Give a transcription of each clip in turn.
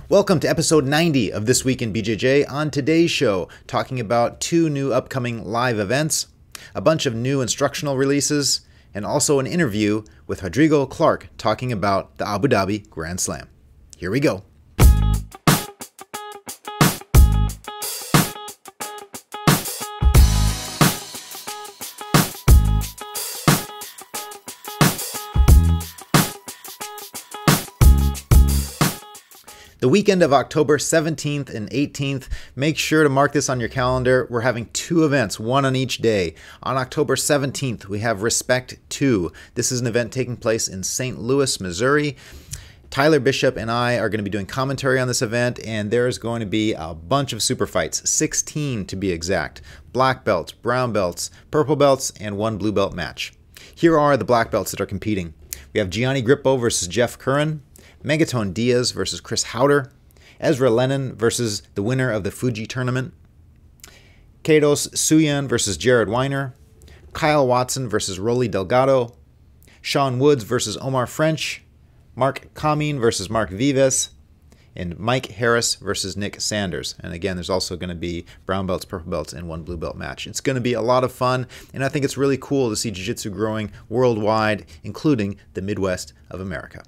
Welcome to episode 90 of This Week in BJJ. On today's show, talking about 2 new upcoming live events, a bunch of new instructional releases, and also an interview with Rodrigo Clarke talking about the Abu Dhabi Grand Slam. Here we go. The weekend of October 17th and 18th, make sure to mark this on your calendar. We're having 2 events, one on each day. On October 17th, we have Respect 2. This is an event taking place in St. Louis, Missouri. Tyler Bishop and I are going to be doing commentary on this event, and there's going to be a bunch of super fights, 16 to be exact. Black belts, brown belts, purple belts, and 1 blue belt match. Here are the black belts that are competing. We have Gianni Grippo versus Jeff Curran, Megaton Diaz versus Chris Howder, Ezra Lennon versus the winner of the Fuji tournament, Kados Suyan versus Jared Weiner, Kyle Watson versus Rolly Delgado, Sean Woods versus Omar French, Mark Kameen versus Mark Vives, and Mike Harris versus Nick Sanders. And again, there's also going to be brown belts, purple belts, and 1 blue belt match. It's going to be a lot of fun, and I think it's really cool to see Jiu-Jitsu growing worldwide, including the Midwest of America.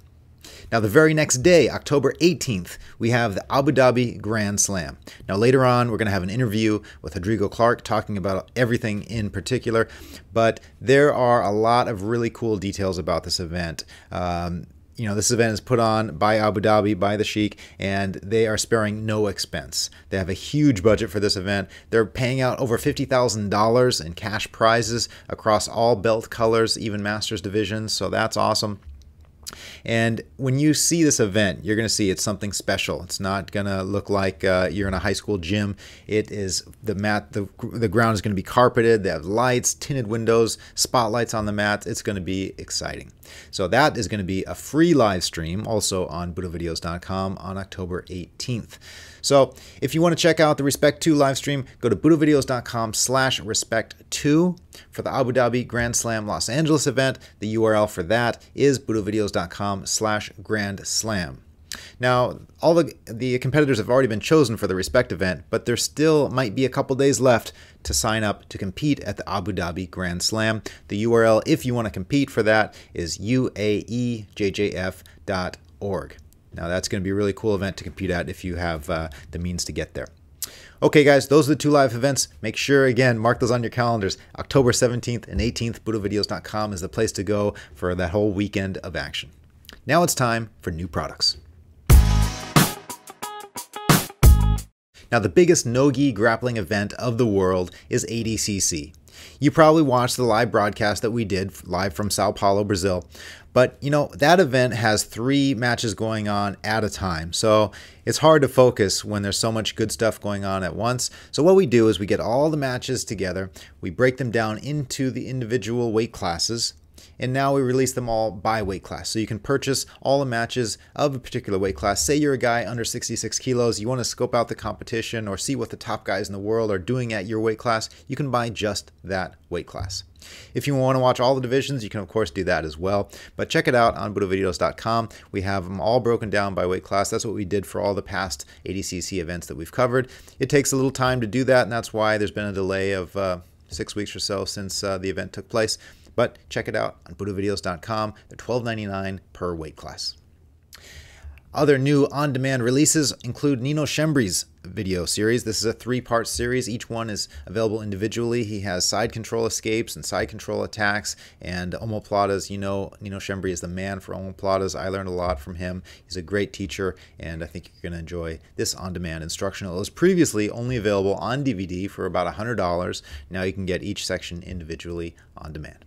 Now, the very next day, October 18th, we have the Abu Dhabi Grand Slam. Now, later on, we're going to have an interview with Rodrigo Clark talking about everything in particular, but there are a lot of really cool details about this event. This event is put on by Abu Dhabi, by the Sheikh, and they are sparing no expense. They have a huge budget for this event. They're paying out over $50,000 in cash prizes across all belt colors, even Masters divisions, so that's awesome. And when you see this event, you're going to see it's something special. It's not going to look like you're in a high school gym. It is the ground is going to be carpeted. They have lights, tinted windows, spotlights on the mat. It's going to be exciting. So that is going to be a free live stream also on BudoVideos.com on October 18th. So if you want to check out the Respect 2 live stream, go to BudoVideos.com/Respect2 for the Abu Dhabi Grand Slam Los Angeles event. The URL for that is BudoVideos.com/Grand Slam. Now, all the competitors have already been chosen for the Respect event, but there still might be a couple days left to sign up to compete at the Abu Dhabi Grand Slam. The URL, if you want to compete for that, is UAEJJF.org. Now, that's going to be a really cool event to compete at if you have the means to get there. Okay, guys, those are the 2 live events. Make sure, again, mark those on your calendars. October 17th and 18th, BudoVideos.com is the place to go for that whole weekend of action. Now it's time for new products. Now, the biggest no-gi grappling event of the world is ADCC. You probably watched the live broadcast that we did live from Sao Paulo, Brazil. But, that event has 3 matches going on at a time. So it's hard to focus when there's so much good stuff going on at once. So what we do is we get all the matches together. We break them down into the individual weight classes. And now we release them all by weight class. So you can purchase all the matches of a particular weight class. Say you're a guy under 66 kilos, you want to scope out the competition or see what the top guys in the world are doing at your weight class, you can buy just that weight class. If you want to watch all the divisions, you can of course do that as well. But check it out on BudoVideos.com. We have them all broken down by weight class. That's what we did for all the past ADCC events that we've covered. It takes a little time to do that, and that's why there's been a delay of 6 weeks or so since the event took place. But check it out on BudoVideos.com. They're $12.99 per weight class. Other new on-demand releases include Nino Schembri's video series. This is a 3-part series. Each one is available individually. He has side control escapes and side control attacks and omoplatas. Nino Schembri is the man for omoplatas. I learned a lot from him. He's a great teacher, and I think you're going to enjoy this on-demand instructional. It was previously only available on DVD for about $100. Now you can get each section individually on demand.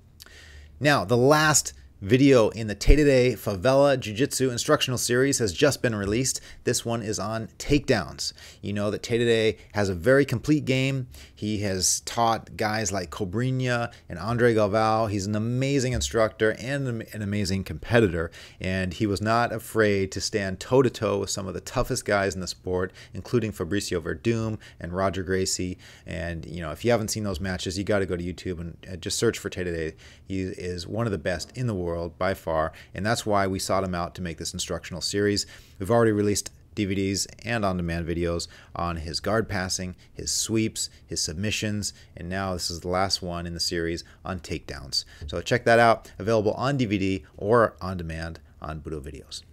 Now, the last video in the Terere Favela Jiu-Jitsu instructional series has just been released. This one is on takedowns. You know that Terere has a very complete game. He has taught guys like Cobrinha and Andre Galvao. He's an amazing instructor and an amazing competitor, and he was not afraid to stand toe-to-toe with some of the toughest guys in the sport, including Fabricio Verdum and Roger Gracie. And, if you haven't seen those matches, you got to go to YouTube and just search for Terere. He is one of the best in the world by far, and that's why we sought him out to make this instructional series. We've already released DVDs and on-demand videos on his guard passing, his sweeps, his submissions, and now this is the last one in the series on takedowns. So check that out, available on DVD or on demand on Budo Videos.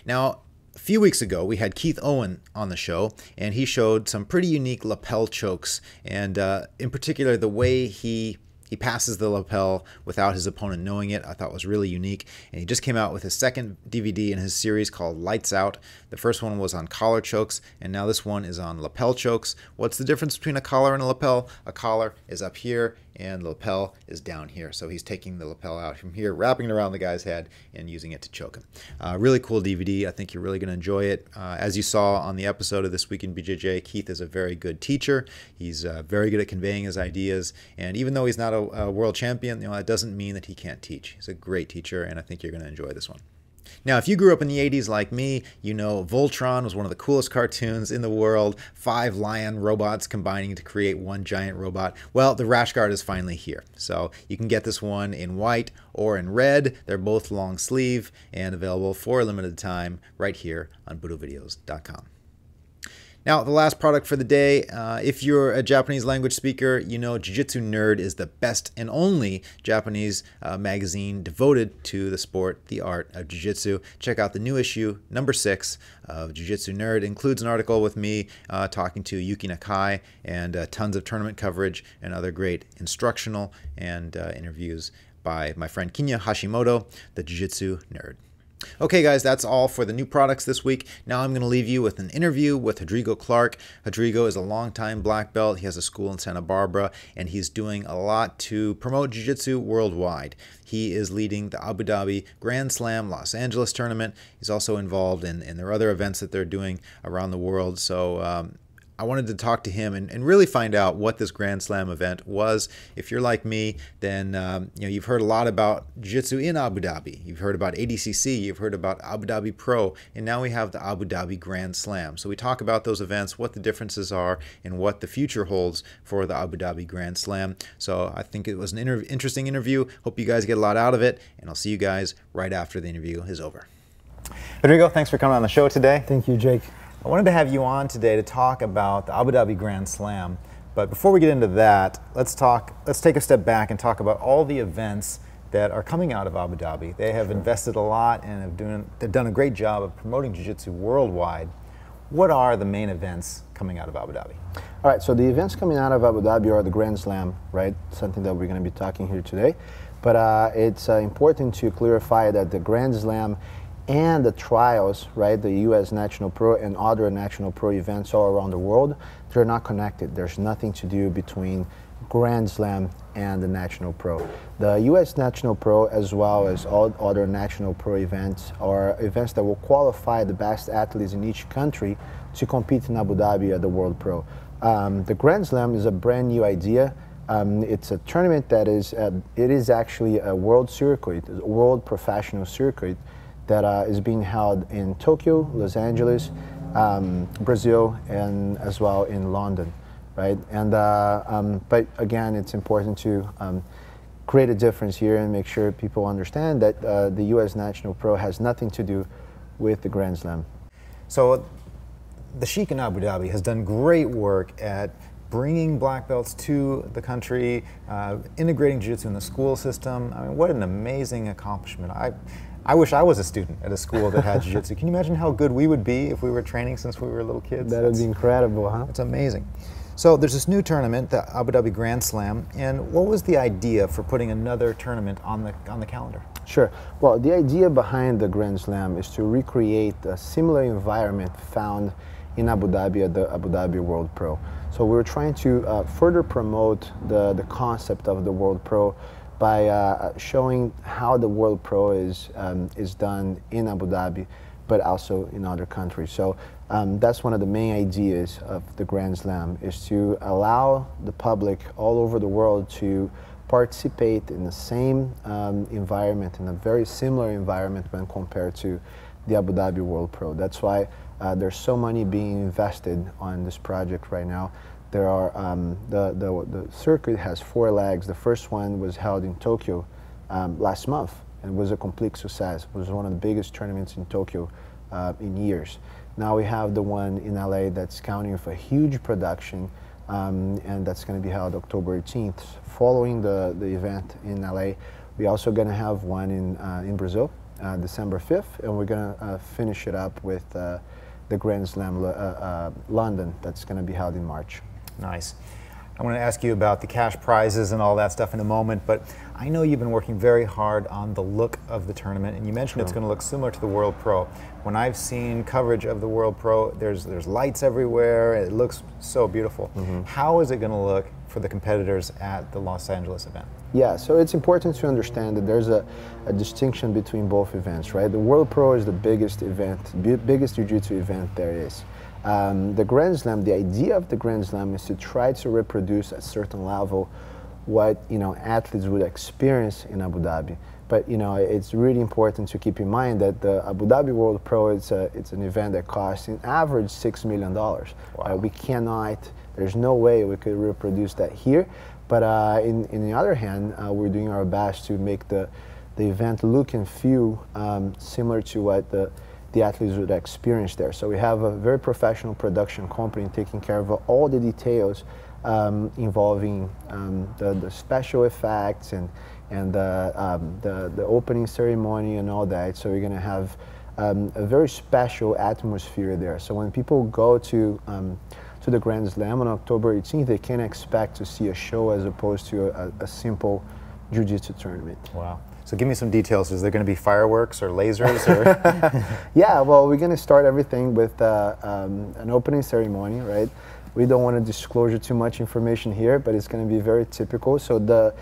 Now, a few weeks ago, we had Keith Owen on the show, and he showed some pretty unique lapel chokes, and in particular, the way he passes the lapel without his opponent knowing it, I thought was really unique. And he just came out with his second DVD in his series called Lights Out. The first one was on collar chokes, and now this one is on lapel chokes. What's the difference between a collar and a lapel? A collar is up here, and the lapel is down here. So he's taking the lapel out from here, wrapping it around the guy's head, and using it to choke him. Really cool DVD. I think you're really going to enjoy it. As you saw on the episode of This Week in BJJ, Keith is a very good teacher. He's very good at conveying his ideas, and even though he's not a world champion, that doesn't mean that he can't teach. He's a great teacher, and I think you're going to enjoy this one. Now, if you grew up in the 80s like me, you know Voltron was one of the coolest cartoons in the world, 5 lion robots combining to create one giant robot. Well, the rash guard is finally here. So you can get this one in white or in red. They're both long sleeve and available for a limited time right here on BudoVideos.com. Now, the last product for the day, if you're a Japanese language speaker, you know Jiu-Jitsu Nerd is the best and only Japanese magazine devoted to the sport, the art of Jiu-Jitsu. Check out the new issue, number 6 of Jiu-Jitsu Nerd. It includes an article with me talking to Yuki Nakai and tons of tournament coverage and other great instructional and interviews by my friend Kinya Hashimoto, the Jiu-Jitsu Nerd. Okay, guys, that's all for the new products this week. Now I'm going to leave you with an interview with Rodrigo Clarke. Rodrigo is a longtime black belt. He has a school in Santa Barbara, and he's doing a lot to promote Jiu-Jitsu worldwide. He is leading the Abu Dhabi Grand Slam Los Angeles tournament. He's also involved in their other events that they're doing around the world. So I wanted to talk to him and really find out what this Grand Slam event was. If you're like me, then you've heard a lot about Jiu-Jitsu in Abu Dhabi. You've heard about ADCC, you've heard about Abu Dhabi Pro, and now we have the Abu Dhabi Grand Slam. So we talk about those events, what the differences are, and what the future holds for the Abu Dhabi Grand Slam. So I think it was an interesting interview. Hope you guys get a lot out of it, and I'll see you guys right after the interview is over. Rodrigo, thanks for coming on the show today. Thank you, Jake. I wanted to have you on today to talk about the Abu Dhabi Grand Slam, but before we get into that, let's take a step back and talk about all the events that are coming out of Abu Dhabi. They have invested a lot and they've done a great job of promoting Jiu-Jitsu worldwide. What are the main events coming out of Abu Dhabi? All right, so the events coming out of Abu Dhabi are the Grand Slam, right? Something that we're going to be talking here today. But it's important to clarify that the Grand Slam and the trials, right, the U.S. National Pro and other National Pro events all around the world, they're not connected. There's nothing to do between Grand Slam and the National Pro. The U.S. National Pro, as well as all other National Pro events, are events that will qualify the best athletes in each country to compete in Abu Dhabi at the World Pro. The Grand Slam is a brand new idea. It's a tournament that is, it is actually a world circuit, a world professional circuit that is being held in Tokyo, Los Angeles, Brazil, and as well in London, right? And but again, it's important to create a difference here and make sure people understand that the U.S. National Pro has nothing to do with the Grand Slam. So the Sheikh in Abu Dhabi has done great work at bringing black belts to the country, integrating Jiu-Jitsu in the school system. I mean, what an amazing accomplishment. I wish I was a student at a school that had Jiu-Jitsu. Can you imagine how good we would be if we were training since we were little kids? That would be incredible, huh? It's amazing. So there's this new tournament, the Abu Dhabi Grand Slam, and what was the idea for putting another tournament on the calendar? Sure. Well, the idea behind the Grand Slam is to recreate a similar environment found in Abu Dhabi at the Abu Dhabi World Pro. So we're trying to further promote the concept of the World Pro by showing how the World Pro is done in Abu Dhabi, but also in other countries. So that's one of the main ideas of the Grand Slam, is to allow the public all over the world to participate in the same environment, in a very similar environment when compared to the Abu Dhabi World Pro. That's why there's so money being invested on this project right now. There are, the circuit has 4 legs. The first one was held in Tokyo last month and was a complete success. It was one of the biggest tournaments in Tokyo in years. Now we have the one in LA that's counting with a huge production, and that's going to be held October 18th. Following the event in LA, we're also going to have one in Brazil, December 5th, and we're going to finish it up with the Grand Slam London that's going to be held in March. Nice. I want to ask you about the cash prizes and all that stuff in a moment, but I know you've been working very hard on the look of the tournament, and you mentioned it's going to look similar to the World Pro. When I've seen coverage of the World Pro, there's lights everywhere, it looks so beautiful. How is it going to look for the competitors at the Los Angeles event? Yeah, so it's important to understand that there's a distinction between both events, right? The World Pro is the biggest event, biggest Jiu-Jitsu event there is. The Grand Slam, the idea of the Grand Slam is to try to reproduce at a certain level what athletes would experience in Abu Dhabi. But it's really important to keep in mind that the Abu Dhabi World Pro it's an event that costs an average $6 million. Wow. We cannot. There's no way we could reproduce that here. But in the other hand, we're doing our best to make the event look and feel similar to what the athletes would experience there. So we have a very professional production company taking care of all the details involving the special effects and the opening ceremony and all that. So we're going to have a very special atmosphere there. So when people go to the Grand Slam on October 18th, they can expect to see a show as opposed to a simple Jiu-Jitsu tournament. Wow. So give me some details. Is there going to be fireworks or lasers? Or? Yeah, well, we're going to start everything with an opening ceremony, right? We don't want to disclose too much information here, but it's going to be very typical. So the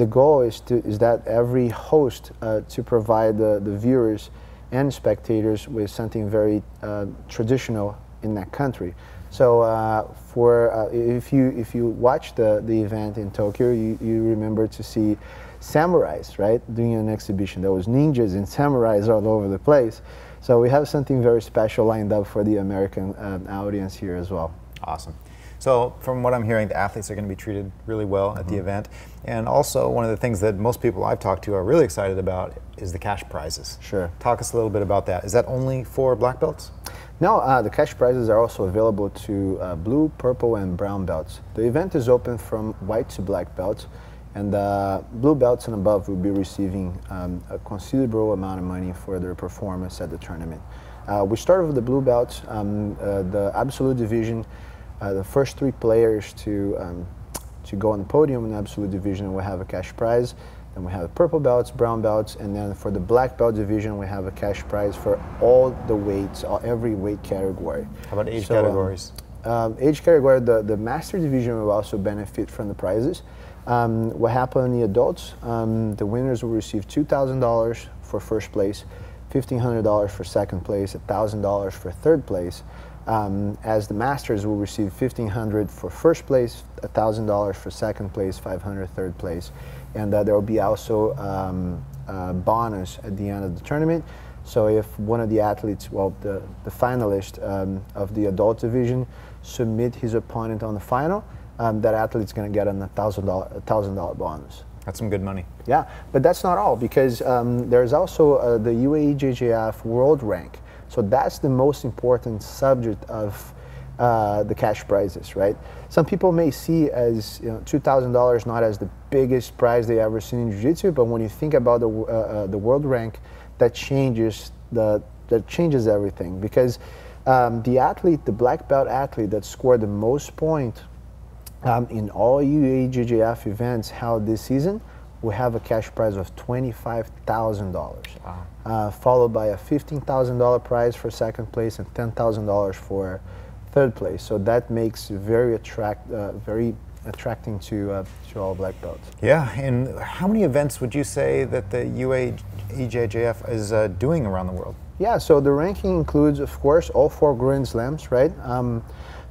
goal is that every host to provide the viewers and spectators with something very traditional in that country. So if you watch the event in Tokyo, you remember to see samurais, right, doing an exhibition. There was ninjas and samurais all over the place. So we have something very special lined up for the American audience here as well. Awesome. So from what I'm hearing, the athletes are going to be treated really well at the event. And also, one of the things that most people I've talked to are really excited about is the cash prizes. Sure. Talk us a little bit about that. Is that only for black belts? No, the cash prizes are also available to blue, purple, and brown belts. The event is open from white to black belts, and blue belts and above will be receiving a considerable amount of money for their performance at the tournament. We started with the blue belts, the absolute division. The first 3 players to go on the podium in the absolute division will have a cash prize. Then we have purple belts, brown belts, and then for the black belt division, we have a cash prize for all the weights, every weight category. How about age categories? Age category, the master division will also benefit from the prizes. What happened in the adults, the winners will receive $2,000 for first place, $1,500 for second place, $1,000 for third place. As the masters will receive $1,500 for first place, $1,000 for second place, $500 third place, and there will be also a bonus at the end of the tournament. So if one of the athletes, well, the finalist of the adult division, submit his opponent on the final, that athlete's going to get a $1,000 bonus. That's some good money. Yeah, but that's not all, because there's also the UAEJJF world rank. So that's the most important subject of the cash prizes, right? Some people may see as $2,000 not as the biggest prize they ever seen in Jiu-Jitsu, but when you think about the world rank, that changes everything, because the athlete, the black belt athlete that scored the most points in all UAEJJF events held this season will have a cash prize of $25,000. Wow. Followed by a $15,000 prize for second place and $10,000 for third place. So that makes very attracting to all black belts. Yeah, and how many events would you say that the UAEJJF is doing around the world? Yeah, so the ranking includes, of course, all 4 Grand Slams, right?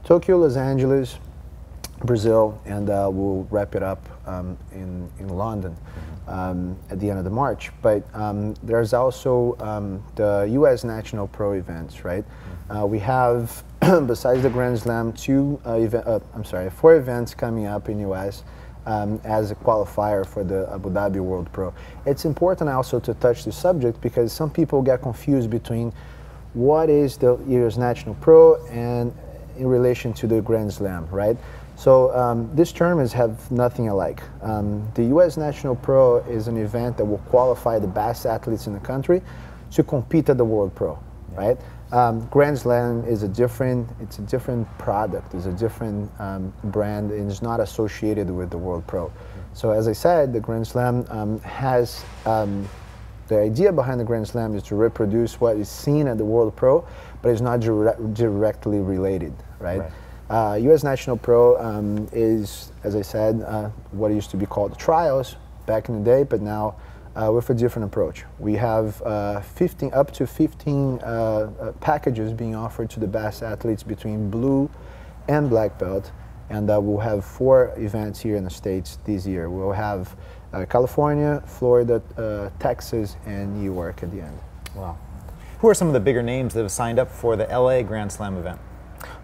Tokyo, Los Angeles, Brazil, and we'll wrap it up in London at the end of the March. But there's also the U.S. National Pro events, right? We have, besides the Grand Slam, 4 events coming up in U.S. As a qualifier for the Abu Dhabi World Pro. It's important also to touch the subject because some people get confused between what is the US National Pro and in relation to the Grand Slam, right? So these tournaments have nothing alike. The US National Pro is an event that will qualify the best athletes in the country to compete at the World Pro, right? Grand Slam is it's a different product, it's a different brand, and it's not associated with the World Pro. So as I said, the Grand Slam has, the idea behind the Grand Slam is to reproduce what is seen at the World Pro, but it's not directly related, right? US National Pro is, as I said, what used to be called the trials back in the day, but now with a different approach. We have up to 15 packages being offered to the best athletes between blue and black belt, and we'll have 4 events here in the States this year. We'll have California, Florida, Texas, and New York at the end. Wow. Who are some of the bigger names that have signed up for the LA Grand Slam event?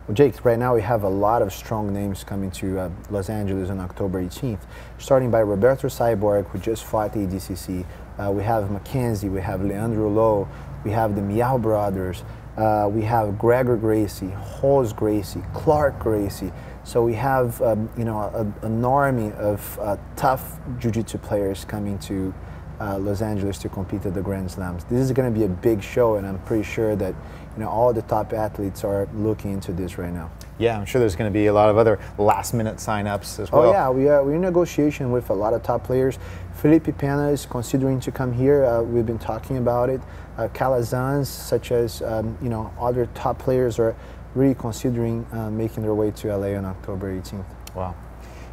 Well, Jake, right now we have a lot of strong names coming to Los Angeles on October 18th, starting by Roberto Cyborg, who just fought the ADCC. We have Mackenzie, we have Leandro Lowe, we have the Miao brothers, we have Gregor Gracie, Hose Gracie, Clark Gracie. So we have you know, an army of tough jiu-jitsu players coming to Los Angeles to compete at the Grand Slams. This is going to be a big show, and I'm pretty sure that all the top athletes are looking into this right now. Yeah, I'm sure there's going to be a lot of other last-minute sign-ups as well. Oh yeah, we're in negotiation with a lot of top players. Felipe Pena is considering to come here. We've been talking about it. Calazans, such as other top players, are really considering making their way to LA on October 18th. Wow.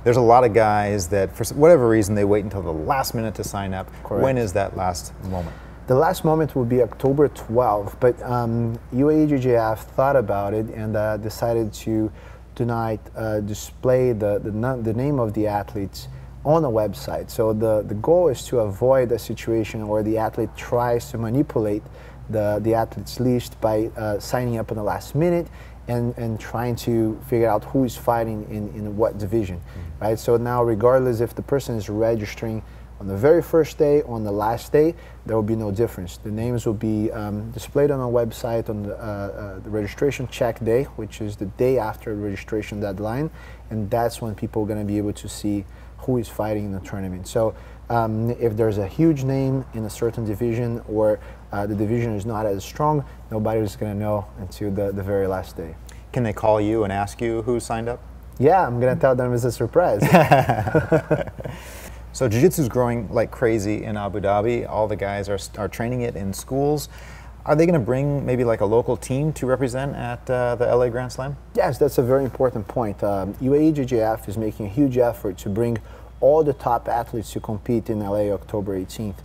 There's a lot of guys that, for whatever reason, they wait until the last minute to sign up. Correct. When is that last moment? The last moment will be October 12th, but UAEJJF thought about it and decided to tonight display the name of the athletes on the website. So the goal is to avoid a situation where the athlete tries to manipulate the athlete's list by signing up on the last minute and trying to figure out who is fighting in what division, right? So now, regardless if the person is registering on the very first day, on the last day, there will be no difference. The names will be displayed on our website on the registration check day, which is the day after the registration deadline, and that's when people are going to be able to see who is fighting in the tournament. So if there's a huge name in a certain division, or the division is not as strong, nobody's going to know until the very last day. Can they call you and ask you who signed up? Yeah, I'm going to tell them it's a surprise. So Jiu-Jitsu is growing like crazy in Abu Dhabi. All the guys are training it in schools. Are they going to bring maybe like a local team to represent at the LA Grand Slam? Yes, that's a very important point. UAEJJF is making a huge effort to bring all the top athletes to compete in LA October 18th.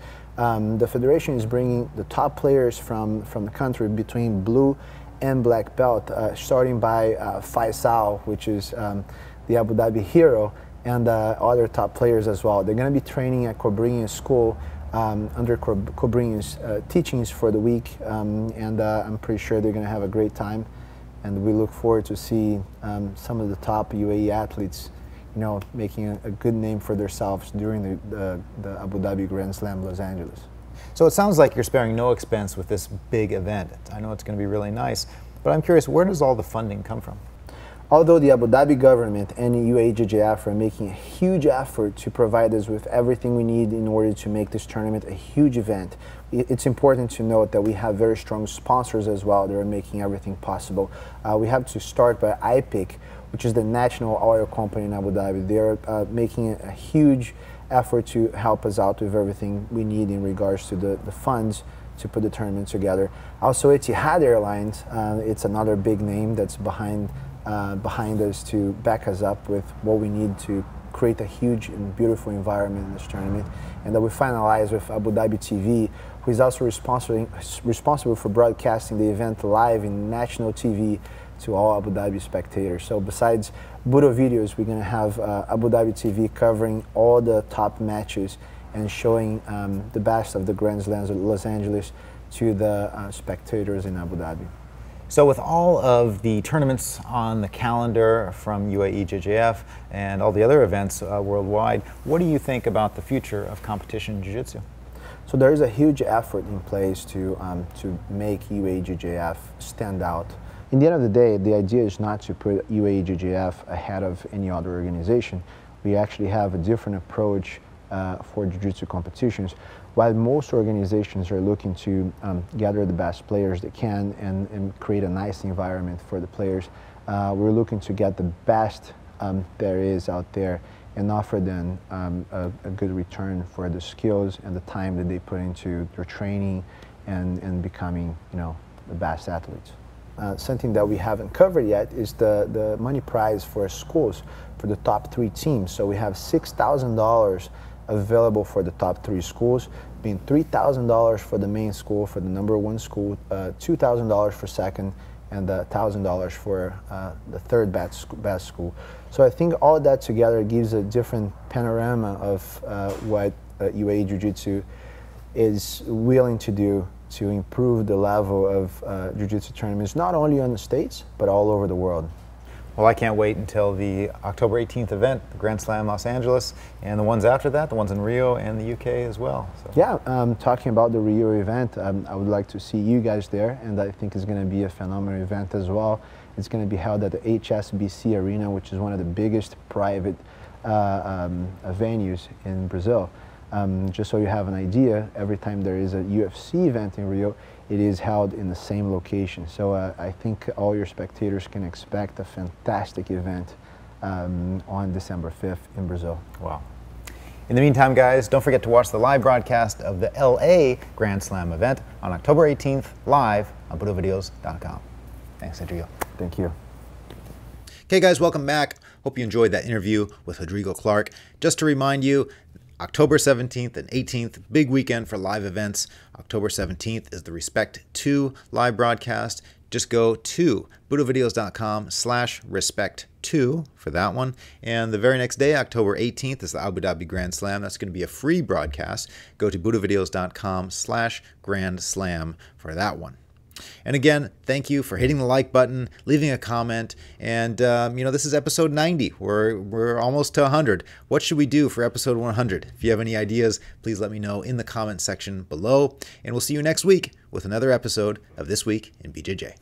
The federation is bringing the top players from the country between blue and black belt, starting by Faisal, which is the Abu Dhabi hero, and other top players as well. They're going to be training at Cobrinha's school under Cobrinha's teachings for the week, and I'm pretty sure they're going to have a great time, and we look forward to see some of the top UAE athletes making a good name for themselves during the Abu Dhabi Grand Slam Los Angeles. So it sounds like you're sparing no expense with this big event. I know it's going to be really nice, but I'm curious, where does all the funding come from? Although the Abu Dhabi government and UAEJJF are making a huge effort to provide us with everything we need in order to make this tournament a huge event, it's important to note that we have very strong sponsors as well that are making everything possible. We have to start by IPIC, which is the national oil company in Abu Dhabi. They're making a huge effort to help us out with everything we need in regards to the funds to put the tournament together. Also, Etihad Airlines, it's another big name that's behind us to back us up with what we need to create a huge and beautiful environment in this tournament. And that we finalize with Abu Dhabi TV, who is also responsible for broadcasting the event live in national TV to all Abu Dhabi spectators. So besides Budo Videos, we're going to have Abu Dhabi TV covering all the top matches and showing the best of the Grand Slams of Los Angeles to the spectators in Abu Dhabi. So with all of the tournaments on the calendar from UAEJJF and all the other events worldwide, what do you think about the future of competition jiu-jitsu? So there is a huge effort in place to make UAEJJF stand out. In the end of the day, the idea is not to put UAEJJF ahead of any other organization. We actually have a different approach for Jiu-Jitsu competitions. While most organizations are looking to gather the best players they can and create a nice environment for the players, we're looking to get the best there is out there and offer them a good return for the skills and the time that they put into their training and becoming, the best athletes. Something that we haven't covered yet is the money prize for schools for the top 3 teams. So we have $6,000 available for the top 3 schools, being $3,000 for the main school, for the #1 school, $2,000 for second, and $1,000 for the third best school. So I think all that together gives a different panorama of what UAE Jiu-Jitsu is willing to do to improve the level of Jiu-Jitsu tournaments, not only on the States, but all over the world. Well, I can't wait until the October 18th event, the Grand Slam Los Angeles, and the ones after that, the ones in Rio and the UK as well. So. Yeah, talking about the Rio event, I would like to see you guys there, and I think it's going to be a phenomenal event as well. It's going to be held at the HSBC Arena, which is one of the biggest private venues in Brazil. Just so you have an idea, every time there is a UFC event in Rio, it is held in the same location. So I think all your spectators can expect a fantastic event on December 5th in Brazil. Wow. In the meantime, guys, don't forget to watch the live broadcast of the LA Grand Slam event on October 18th, live on BudoVideos.com. Thanks, Rodrigo. Thank you. Okay, guys, welcome back. Hope you enjoyed that interview with Rodrigo Clark. Just to remind you, October 17th and 18th, big weekend for live events. October 17th is the Respect 2 live broadcast. Just go to BudoVideos.com/Respect2 for that one. And the very next day, October 18th, is the Abu Dhabi Grand Slam. That's going to be a free broadcast. Go to BudoVideos.com/Grand Slam for that one. And again, thank you for hitting the like button, leaving a comment, and this is episode 90. We're almost to 100. What should we do for episode 100? If you have any ideas, please let me know in the comment section below, and we'll see you next week with another episode of This Week in BJJ.